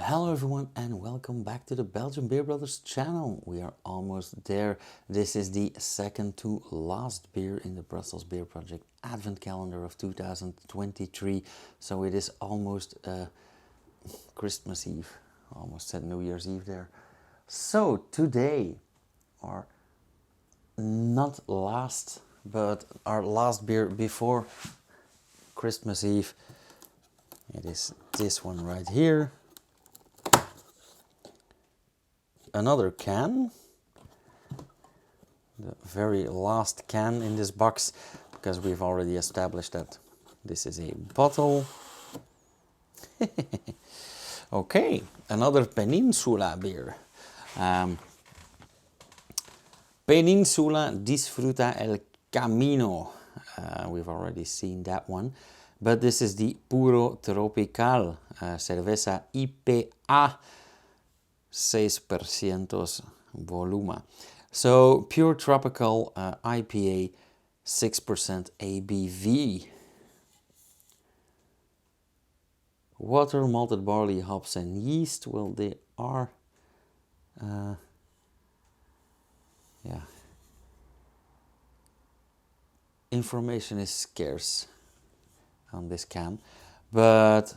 Hello everyone and welcome back to the Belgian Beer Brothers channel. We are almost there. This is the second to last beer in the Brussels Beer Project Advent Calendar of 2023. So it is almost Christmas Eve. Almost said New Year's Eve there. So today, our not last, but our last beer before Christmas Eve. It is this one right here. Another can, the very last can in this box, because we've already established that this is a bottle. Okay, another Peninsula beer. Peninsula Disfruta el Camino. We've already seen that one, but this is the Puro Tropical Cerveza IPA 6% volume. So pure tropical IPA, 6% ABV. Water, malted barley, hops and yeast. Well, they are, yeah. Information is scarce on this can, but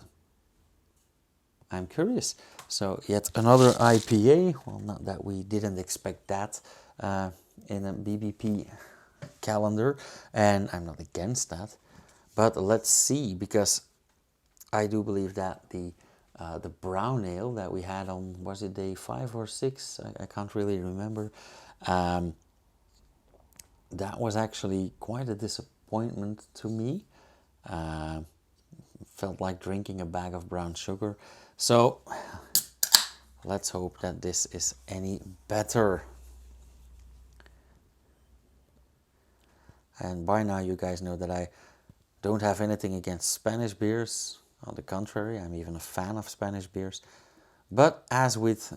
I'm curious. So yet another IPA. Well, not that we didn't expect that in a BBP calendar, and I'm not against that. But let's see, because I do believe that the brown ale that we had on, was it day 5 or 6? I can't really remember. That was actually quite a disappointment to me. Felt like drinking a bag of brown sugar. So let's hope that this is any better. And by now you guys know that I don't have anything against Spanish beers. On the contrary, I'm even a fan of Spanish beers. But as with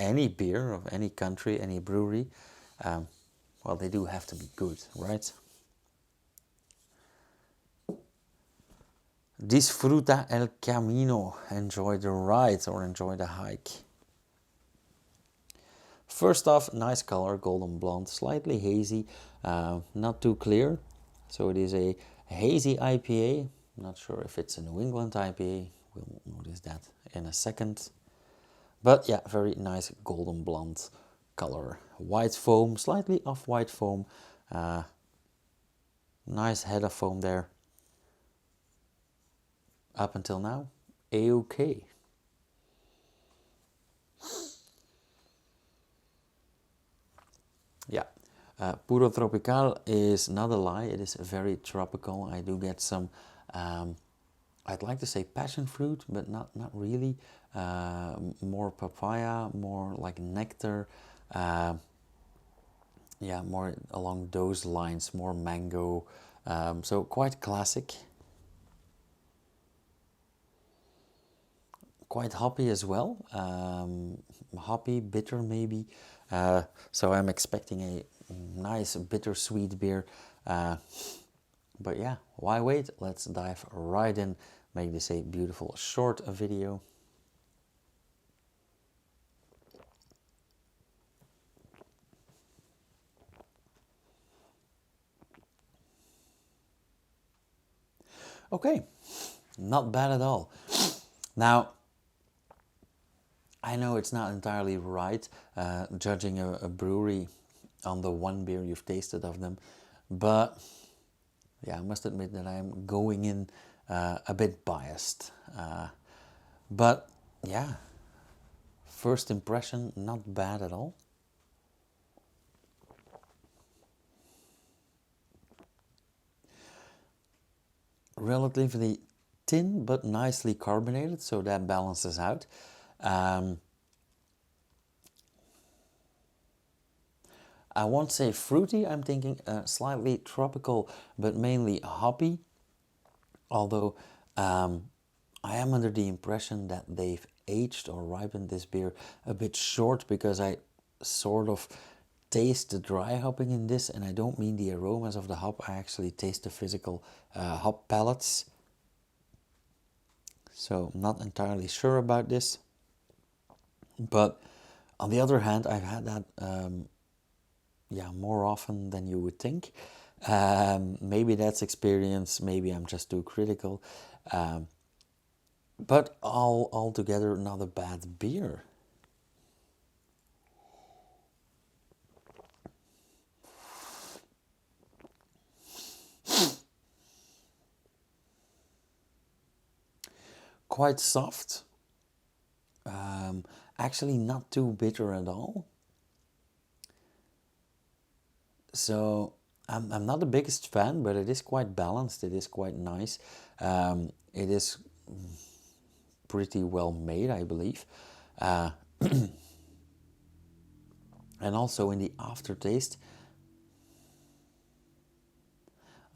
any beer of any country, any brewery, well, they do have to be good, right? Disfruta el camino. Enjoy the ride or enjoy the hike. First off, nice color, golden blonde, slightly hazy, not too clear. So it is a hazy IPA. Not sure if it's a New England IPA. We'll notice that in a second. But yeah, very nice golden blonde color. White foam, slightly off-white foam. Nice head of foam there. Up until now, A-OK. Yeah, Puro Tropical is not a lie. It is very tropical. I do get some, I'd like to say passion fruit, but not really. More papaya, more like nectar. Yeah, more along those lines, more mango. So quite classic. Quite hoppy as well. Hoppy, bitter maybe. So I'm expecting a nice bittersweet beer. But yeah, why wait? Let's dive right in. Make this a beautiful short video. Okay, not bad at all. Now, I know it's not entirely right judging a brewery on the one beer you've tasted of them, but yeah, I must admit that I'm going in a bit biased. But yeah, first impression, not bad at all. Relatively thin but nicely carbonated, so that balances out. I won't say fruity, I'm thinking slightly tropical, but mainly hoppy. Although I am under the impression that they've aged or ripened this beer a bit short, because I sort of taste the dry hopping in this, and I don't mean the aromas of the hop, I actually taste the physical hop pellets. So I'm not entirely sure about this. But on the other hand, I've had that yeah, more often than you would think. Maybe that's experience, maybe I'm just too critical. But altogether not a bad beer. Quite soft. Actually not too bitter at all. So I'm not the biggest fan, but it is quite balanced. It is quite nice. It is pretty well made, I believe. And also in the aftertaste,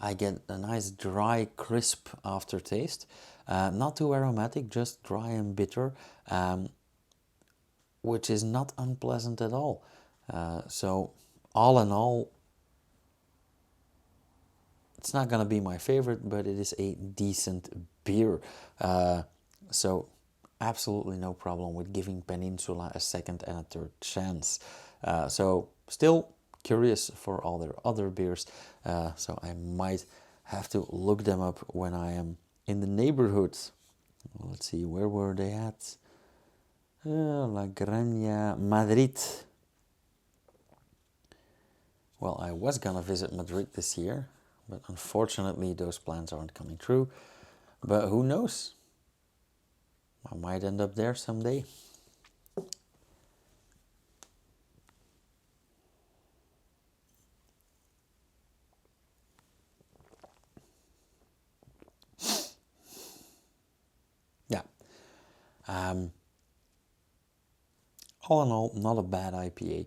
I get a nice dry, crisp aftertaste. Not too aromatic, just dry and bitter, which is not unpleasant at all. So all in all, it's not gonna be my favorite, but it is a decent beer. So absolutely no problem with giving Peninsula a second and a third chance. So still curious for all their other beers. So I might have to look them up when I am in the neighborhood. Let's see, where were they at? La Granja, Madrid. Well, I was gonna visit Madrid this year, but unfortunately those plans aren't coming true. But who knows? I might end up there someday. Yeah. All in all, not a bad IPA.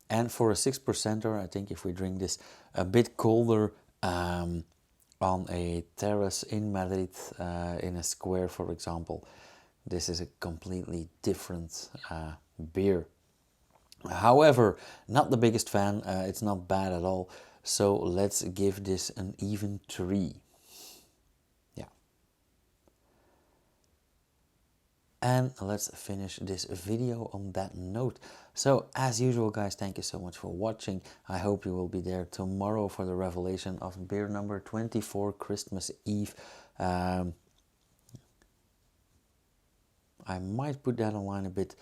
And for a 6%er, I think if we drink this a bit colder on a terrace in Madrid, in a square, for example, this is a completely different beer. However, not the biggest fan. It's not bad at all. So let's give this an even 3. Yeah. And let's finish this video on that note. So as usual, guys, thank you so much for watching. I hope you will be there tomorrow for the revelation of beer number 24, Christmas Eve. I might put that online a bit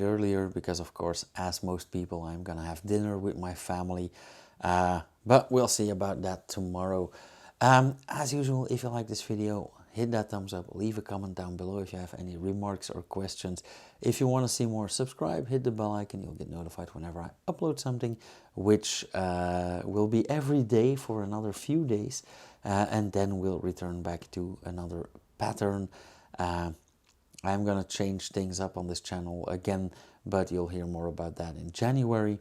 earlier because, of course, as most people, I'm gonna have dinner with my family. But we'll see about that tomorrow. As usual, if you like this video, hit that thumbs up, leave a comment down below if you have any remarks or questions. If you want to see more, subscribe, hit the bell icon, you'll get notified whenever I upload something, which will be every day for another few days, and then we'll return back to another pattern. I'm gonna change things up on this channel again, but you'll hear more about that in January.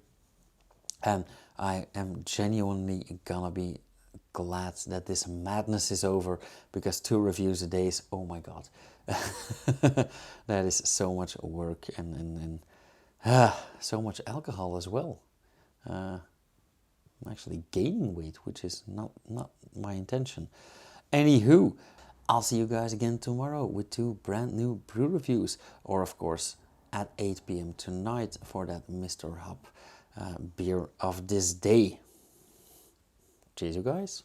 And I am genuinely gonna be glad that this madness is over, because 2 reviews a day is, oh my god, that is so much work and so much alcohol as well. I'm actually gaining weight, which is not my intention. Anywho, I'll see you guys again tomorrow with 2 brand new brew reviews, or of course at 8 p.m. tonight for that Mr. Hop beer of this day. Cheers, you guys.